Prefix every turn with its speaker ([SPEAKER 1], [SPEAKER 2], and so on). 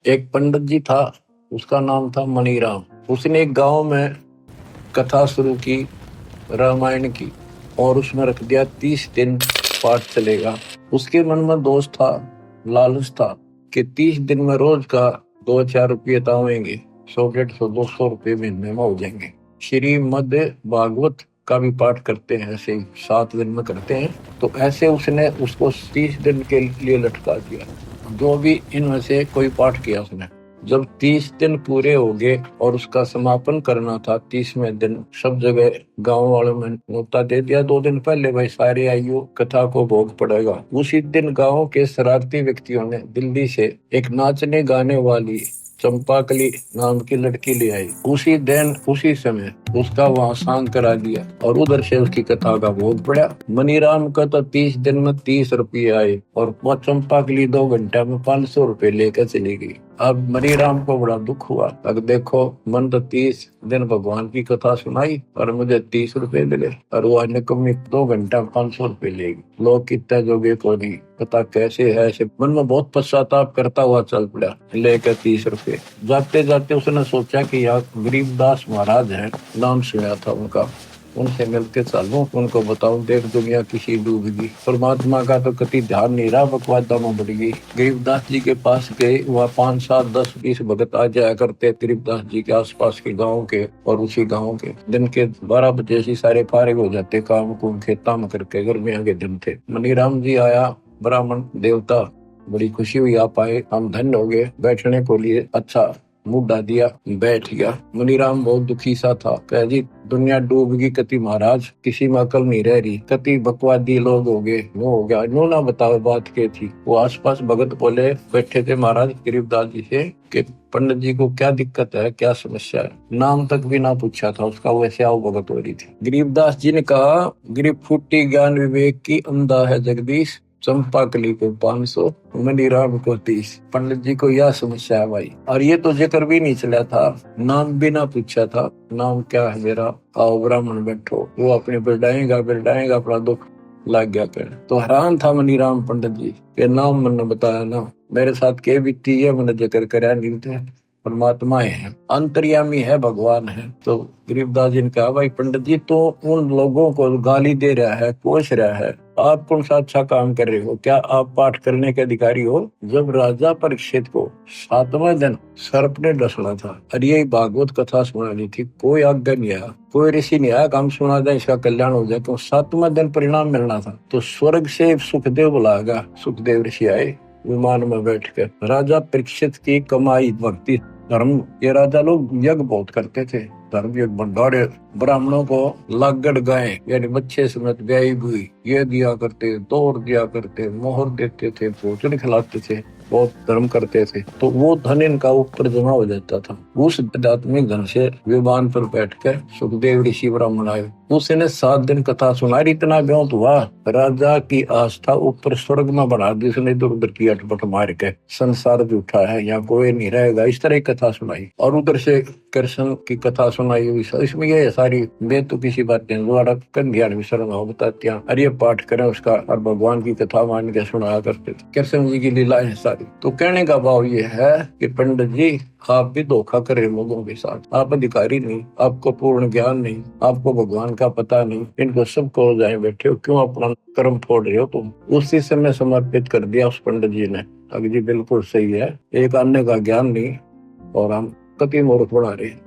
[SPEAKER 1] एक पंडित जी था, उसका नाम था मनीराम। उसने एक गांव में कथा शुरू की रामायण की और उसमें रख दिया 30 दिन पाठ चलेगा। उसके मन में दोष था, लालच था कि 30 दिन में रोज का 2-4 रुपये तो आएंगे, 100-150-200 रुपये महीने में हो जाएंगे। श्रीमद् भागवत का भी पाठ करते हैं, ऐसे 7 दिन में करते हैं। तो ऐसे उसने उसको 30 दिन के लिए लटका दिया। जो भी इनमें से कोई पाठ किया उसने, जब 30 दिन पूरे हो गए और उसका समापन करना था 30वें दिन, सब जगह गांव वालों ने न्योता दे दिया 2 दिन पहले, भाई सारे आइयो, कथा को भोग पड़ेगा। उसी दिन गांव के शरारती व्यक्तियों ने दिल्ली से एक नाचने गाने वाली चंपाकली नाम की लड़की ले आई। उसी दिन उसी समय उसका वहां शांत करा दिया और उधर से उसकी कथा का भोग पड़ा। मनीराम का तो 30 दिन में 30 रुपये आए और वो चंपाकली 2 घंटे में 500 रुपये लेकर चली गई। अब मनीराम को बड़ा दुख हुआ, अब देखो मन तो 30 दिन भगवान की कथा सुनाई और मुझे 30 रुपए मिले, और वो निकम्मी 2 घंटा 500 रुपये लेगी। लोग कितने जोगे को नहीं पता कैसे है। ऐसे मन में बहुत पश्चाताप करता हुआ चल पड़ा लेकर 30 रुपये। जाते जाते उसने सोचा कि यार गरीबदास महाराज है, नाम सुना था उनका, उनसे मिलके चलूं, उनको बताऊं देख दुनिया किसी डूबेगी। परमात्मा का तो कति ध्यान नहीं रहा, बकवादा में बढ़ गई। गरीबदास जी के पास गए, वहाँ 5, 7, 10, 20 भगत आ जाया करते गरीबदास जी के आसपास के गाँव के और उसी गाँव के। दिन के 12 बजे से सारे फारिग हो जाते, काम कुम खेता में करके, गर्मियों के दिन थे। मनीराम जी आया, ब्राह्मण देवता, बड़ी खुशी हुई आप आए, हम धन्य हो गए। बैठने को लिए अच्छा मुद्दा दिया, बैठ गया। मुनीराम बहुत दुखी सा था, कह जी दुनिया डूबगी कति महाराज, किसी में अकल नहीं रह रही, कति बकवादी लोग हो गए, नो हो गया, नो ना बताओ बात क्या थी। वो आसपास भगत बोले बैठे थे महाराज गरीबदास जी से कि पंडित जी को क्या दिक्कत है, क्या समस्या है। नाम तक भी ना पूछा था उसका, वैसे आओ भगत हो रही थी। गरीबदास जी ने कहा, गरीब फूटी ज्ञान विवेक की अंधा है जगदीश, चंपाकली को 500, मनीराम को 30। पंडित जी को यह समस्या है भाई, और ये तो जिक्र भी नहीं चला था, नाम भी ना पूछा था, नाम क्या है मेरा, आओ ब्राह्मण बैठो। वो अपने बिरडाएगा अपना दुख लग गया कर। तो हैरान था मनीराम पंडित जी के नाम मैंने बताया ना, मेरे साथ के बीती है, मैंने जिक्र कराया नहीं थे। परमात्मा है, अंतर्यामी है, भगवान है। तो गरीबदास जी ने कहा, भाई पंडित जी तो उन लोगों को गाली दे रहा है, कोस रहा है, आप कौन सा अच्छा काम कर रहे हो, क्या आप पाठ करने के अधिकारी हो। जब राजा परीक्षित को 7वें दिन सर्प ने डसना था और ये भागवत कथा सुनानी थी, कोई आज्ञा नहीं आया, कोई ऋषि नहीं आया काम सुना दे इसका कल्याण हो जाए, तो 7वें दिन परिणाम मिलना था। तो स्वर्ग से सुखदेव बुलाएगा, सुखदेव ऋषि आए विमान में बैठकर। राजा परीक्षित की कमाई भक्ति धर्म, ये राजा लोग यज्ञ बहुत करते थे, धर्म यज्ञ भंडारे, ब्राह्मणों को लागड़ गाय यानी बच्चे समेत ब्याई हुई ये दिया करते, दौड़ दिया करते, मोहर देते थे, भोजन खिलाते थे, बहुत धर्म करते थे। तो वो धन इनका ऊपर जमा हो जाता था। उस आध्यात्मिक धन से विमान पर बैठकर सुखदेव ऋषि ब्राह्मण आए, उसने 7 दिन कथा सुनाई। इतना ब्योत हुआ, राजा की आस्था ऊपर स्वर्ग में बढ़ा दी उसने, इधर उधर की अटपट मार के, संसार झूठा है, यहाँ कोई नहीं रहेगा, इस तरह की कथा सुनाई। और उधर से कृष्ण की कथा सुनाई हुई। इसमें ये सारी मैं तो किसी बात ध्यान विसरण हो बताती हूँ, अरे पाठ करें उसका, और भगवान की कथा मान के सुनाया करते थे। कृष्ण जी की लीलाएं सारी। तो कहने का भाव ये है कि पंडित जी आप भी धोखा कर रहे लोगों के साथ, आप अधिकारी नहीं, आपको पूर्ण ज्ञान नहीं, आपको भगवान का पता नहीं, इनको सबको जाए बैठे हो, क्यों अपना कर्म फोड़ रहे हो तुम। उसी समय समर्पित कर दिया उस पंडित जी ने। अगर जी बिल्कुल सही है, एक अन्य का ज्ञान नहीं और हम कति मूर्ख बना रहे हैं।